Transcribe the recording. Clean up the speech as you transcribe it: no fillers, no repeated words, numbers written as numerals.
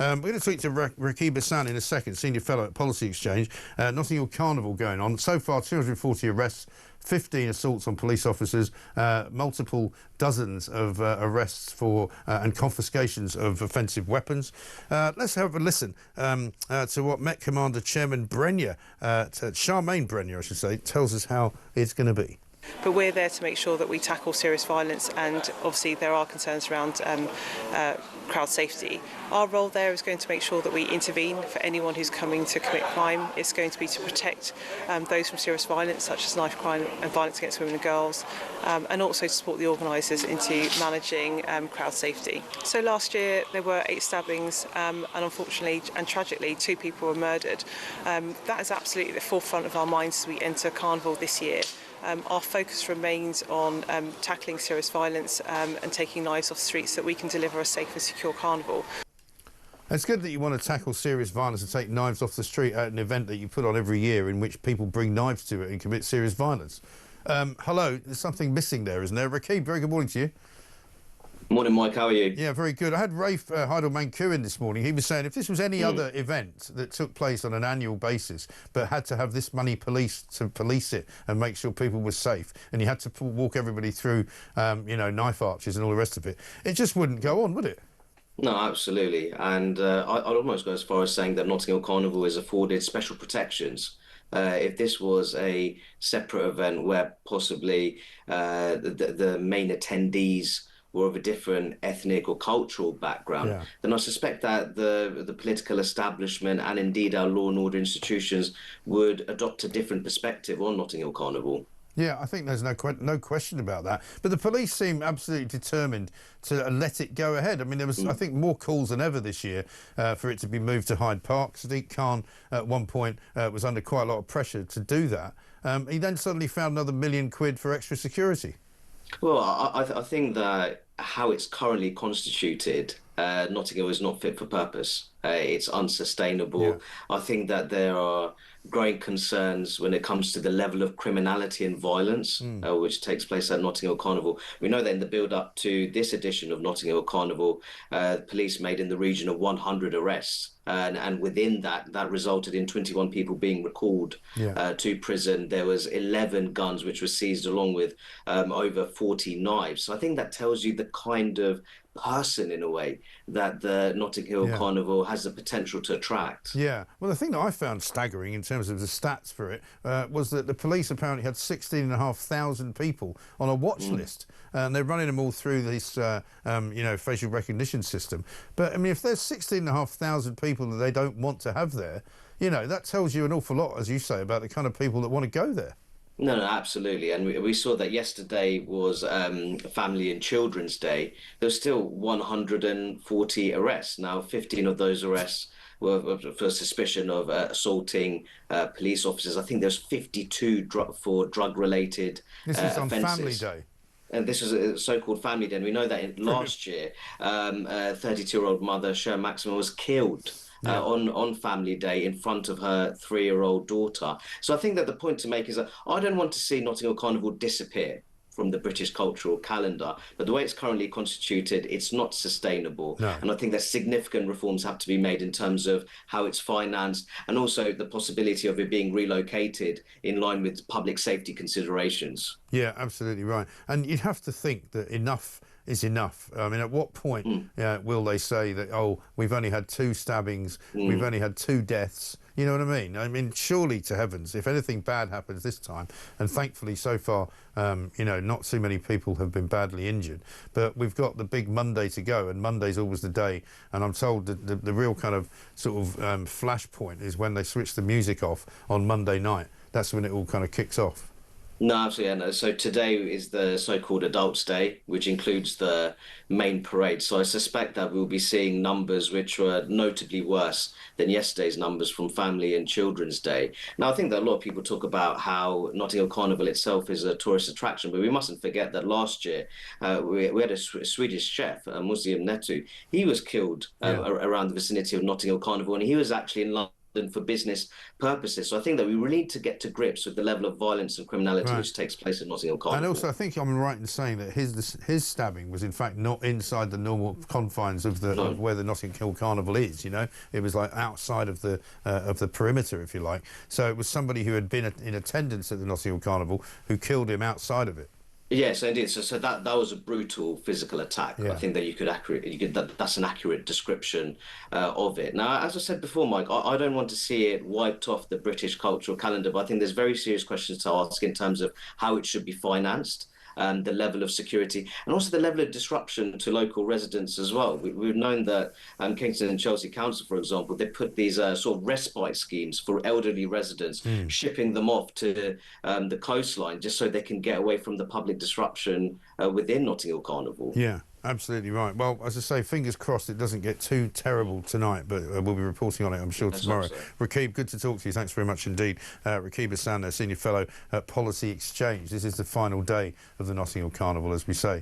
We're going to speak to Rakib Ehsan in a second, Senior Fellow at Policy Exchange. Notting Hill Carnival going on. So far, 240 arrests, 15 assaults on police officers, multiple dozens of arrests for and confiscations of offensive weapons. Let's have a listen to what Met Commander Chairman Brenier, Charmaine Brenier, I should say, tells us how it's going to be. But we're there to make sure that we tackle serious violence, and obviously there are concerns around crowd safety. Our role there is going to make sure that we intervene for anyone who's coming to commit crime. It's going to be to protect those from serious violence, such as knife crime and violence against women and girls, and also to support the organisers into managing crowd safety. So last year there were 8 stabbings, and unfortunately and tragically 2 people were murdered. That is absolutely at the forefront of our minds as we enter Carnival this year. Our focus remains on tackling serious violence and taking knives off the streets so that we can deliver a safe and secure carnival. It's good that you want to tackle serious violence and take knives off the street at an event that you put on every year in which people bring knives to it and commit serious violence. Hello, there's something missing there, isn't there? Rakib, very good morning to you. Morning, Mike. How are you? Yeah, very good. I had Rafe Heidelmann-Ku in this morning. He was saying if this was any other event that took place on an annual basis but had to have this many police to police it and make sure people were safe, and you had to walk everybody through, you know, knife arches and all the rest of it, it just wouldn't go on, would it? No, absolutely. And I'd almost go as far as saying that Notting Hill Carnival is afforded special protections. If this was a separate event where possibly the main attendees were of a different ethnic or cultural background, then I suspect that the political establishment and indeed our law and order institutions would adopt a different perspective on Notting Hill Carnival. Yeah, I think there's no question about that. But the police seem absolutely determined to let it go ahead. I mean, there was, I think, more calls than ever this year for it to be moved to Hyde Park. Sadiq Khan, at one point, was under quite a lot of pressure to do that. He then suddenly found another £1 million for extra security. Well, I think that how it's currently constituted, Notting Hill is not fit for purpose. It's unsustainable. Yeah. I think that there are growing concerns when it comes to the level of criminality and violence which takes place at Notting Hill Carnival. We know that in the build-up to this edition of Notting Hill Carnival, police made in the region of 100 arrests. And within that resulted in 21 people being recalled to prison. There was 11 guns which were seized, along with over 40 knives. So I think that tells you the kind of person, in a way, that the Notting Hill Carnival has the potential to attract. Yeah. Well, the thing that I found staggering in terms of the stats for it was that the police apparently had 16,500 people on a watch list. And they're running them all through this, you know, facial recognition system. But, I mean, if there's 16,500 people that they don't want to have there, you know, that tells you an awful lot, as you say, about the kind of people that want to go there. No, absolutely. And we saw that yesterday was Family and Children's Day. There was still 140 arrests. Now, 15 of those arrests were for suspicion of assaulting police officers. I think there's 52 for drug-related offences. This is on Family Day. And this was a so-called Family Day. And we know that last year, a 32-year-old mother, Sharon Maximum, was killed on Family Day in front of her 3-year-old daughter. So I think that the point to make is that I don't want to see Notting Hill Carnival disappear from the British cultural calendar, but the way it's currently constituted, it's not sustainable. No. And I think that significant reforms have to be made in terms of how it's financed, and also the possibility of it being relocated in line with public safety considerations. Yeah, absolutely right. And you'd have to think that enough is enough. I mean, at what point will they say that, oh, we've only had 2 stabbings, we've only had 2 deaths? You know what I mean? I mean, surely to heavens, if anything bad happens this time, and thankfully so far, you know, not too many people have been badly injured, but we've got the big Monday to go, and Monday's always the day, and I'm told that the real kind of sort of flashpoint is when they switch the music off on Monday night. That's when it all kind of kicks off. No, absolutely. No. So today is the so-called Adults' Day, which includes the main parade. So I suspect that we'll be seeing numbers which were notably worse than yesterday's numbers from Family and Children's Day. Now, I think that a lot of people talk about how Notting Hill Carnival itself is a tourist attraction, but we mustn't forget that last year we had a Swedish chef, Muslim Netu. He was killed around the vicinity of Notting Hill Carnival, and he was actually in London for business purposes. So I think that we really need to get to grips with the level of violence and criminality which takes place at Notting Hill Carnival. And also, I think I'm right in saying that his stabbing was in fact not inside the normal confines of of where the Notting Hill Carnival is. You know, it was like outside of the perimeter, if you like. So it was somebody who had been in attendance at the Notting Hill Carnival who killed him outside of it. Yes, indeed. So that was a brutal physical attack. I think that that's an accurate description of it. Now, as I said before, Mike, I don't want to see it wiped off the British cultural calendar, but I think there's very serious questions to ask in terms of how it should be financed, the level of security, and also the level of disruption to local residents as well. We've known that Kingston and Chelsea Council, for example, they put these sort of respite schemes for elderly residents, shipping them off to the coastline just so they can get away from the public disruption within Notting Hill Carnival. Yeah. Absolutely right. Well, as I say, fingers crossed it doesn't get too terrible tonight, but we'll be reporting on it, I'm sure, tomorrow. Rakib, good to talk to you. Thanks very much indeed. Rakib Ehsan, Senior Fellow at Policy Exchange. This is the final day of the Notting Hill Carnival, as we say.